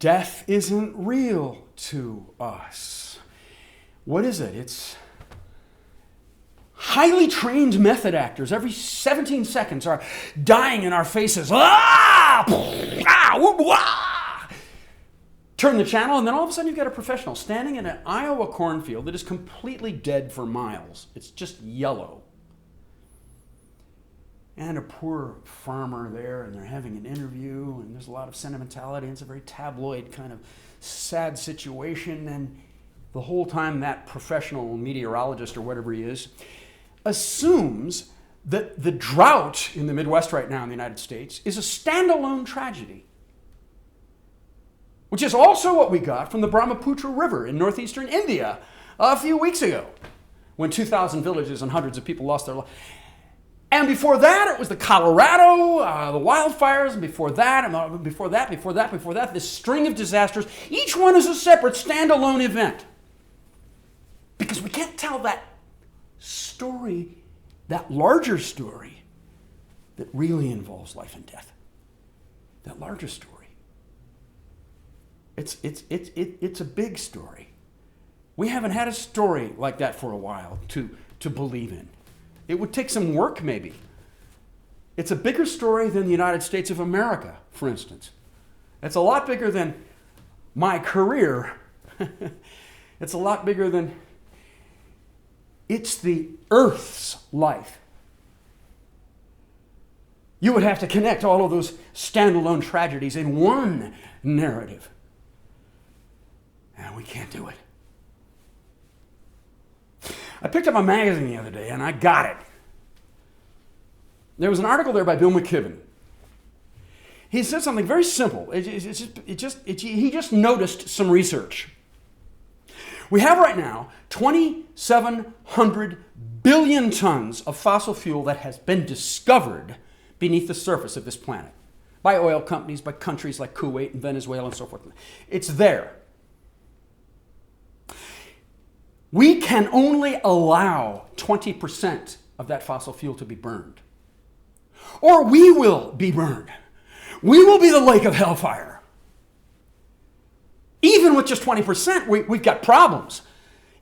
death isn't real to us. What is it? It's highly trained method actors every 17 seconds are dying in our faces. Ah! Ah! Ah! Turn the channel, and then all of a sudden you've got a professional standing in an Iowa cornfield that is completely dead for miles. It's just yellow. And a poor farmer there, and they're having an interview, and there's a lot of sentimentality, and it's a very tabloid kind of sad situation, and the whole time that professional meteorologist or whatever he is assumes that the drought in the Midwest right now in the United States is a standalone tragedy, which is also what we got from the Brahmaputra River in northeastern India a few weeks ago, when 2,000 villages and hundreds of people lost their lives. And before that, it was the Colorado, the wildfires, and before that, this string of disasters. Each one is a separate, standalone event. Because we can't tell that story, that larger story, that really involves life and death. That larger story. It's a big story. We haven't had a story like that for a while to believe in. It would take some work, maybe. It's a bigger story than the United States of America, for instance. It's a lot bigger than my career. It's a lot bigger than... It's the Earth's life. You would have to connect all of those standalone tragedies in one narrative. And we can't do it. I picked up a magazine the other day, and I got it. There was an article there by Bill McKibben. He said something very simple. He just noticed some research. We have right now 2,700 billion tons of fossil fuel that has been discovered beneath the surface of this planet by oil companies, by countries like Kuwait and Venezuela and so forth. It's there. We can only allow 20% of that fossil fuel to be burned. Or we will be burned. We will be the lake of hellfire. Even with just 20%, we've got problems.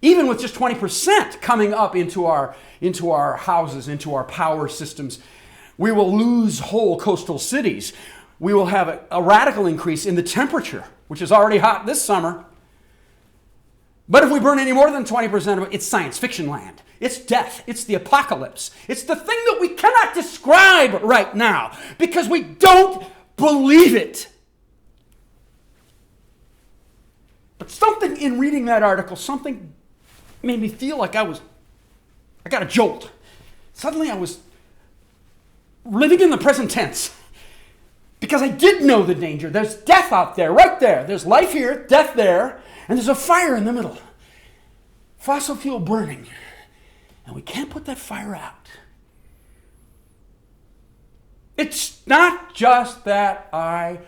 Even with just 20% coming up into our houses, into our power systems, we will lose whole coastal cities. We will have a radical increase in the temperature, which is already hot this summer. But if we burn any more than 20% of it, it's science fiction land. It's death. It's the apocalypse. It's the thing that we cannot describe right now because we don't believe it. But something in reading that article, something made me feel like I got a jolt. Suddenly I was living in the present tense because I did know the danger. There's death out there, right there. There's life here, death there. And there's a fire in the middle. Fossil fuel burning. And we can't put that fire out. It's not just that I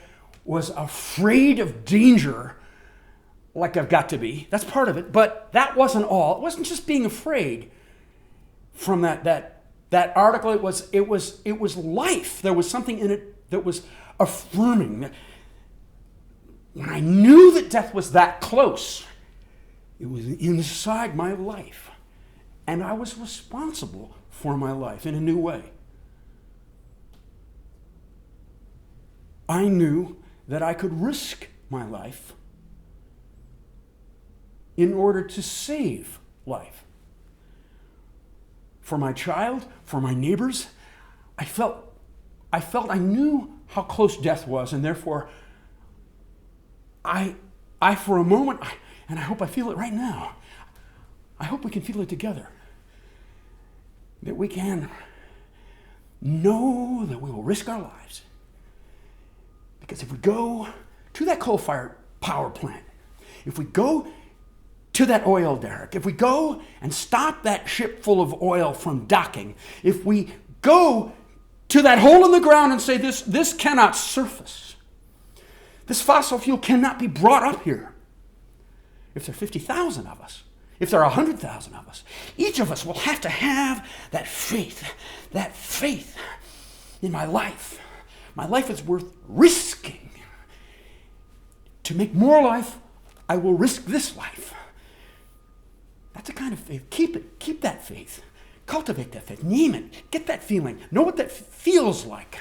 was afraid of danger like I've got to be. That's part of it. But that wasn't all. It wasn't just being afraid from that article. It was life. There was something in it that was affirming. When I knew that death was that close, it was inside my life. And I was responsible for my life in a new way. I knew that I could risk my life in order to save life. For my child, for my neighbors, I I knew how close death was, and therefore I for a moment, and I hope I feel it right now, I hope we can feel it together, that we can know that we will risk our lives. Because if we go to that coal-fired power plant, if we go to that oil derrick, if we go and stop that ship full of oil from docking, if we go to that hole in the ground and say this cannot surface, this fossil fuel cannot be brought up here. If there are 50,000 of us, if there are 100,000 of us, each of us will have to have that faith in my life. My life is worth risking to make more life, I will risk this life. That's a kind of faith. Keep it. Keep that faith. Cultivate that faith. Name it. Get that feeling. Know what that feels like.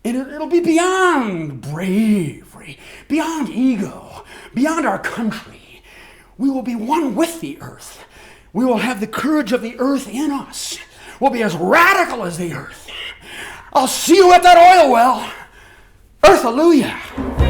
And it'll be beyond bravery, beyond ego, beyond our country. We will be one with the earth. We will have the courage of the earth in us. We'll be as radical as the earth. I'll see you at that oil well. Earth, hallelujah.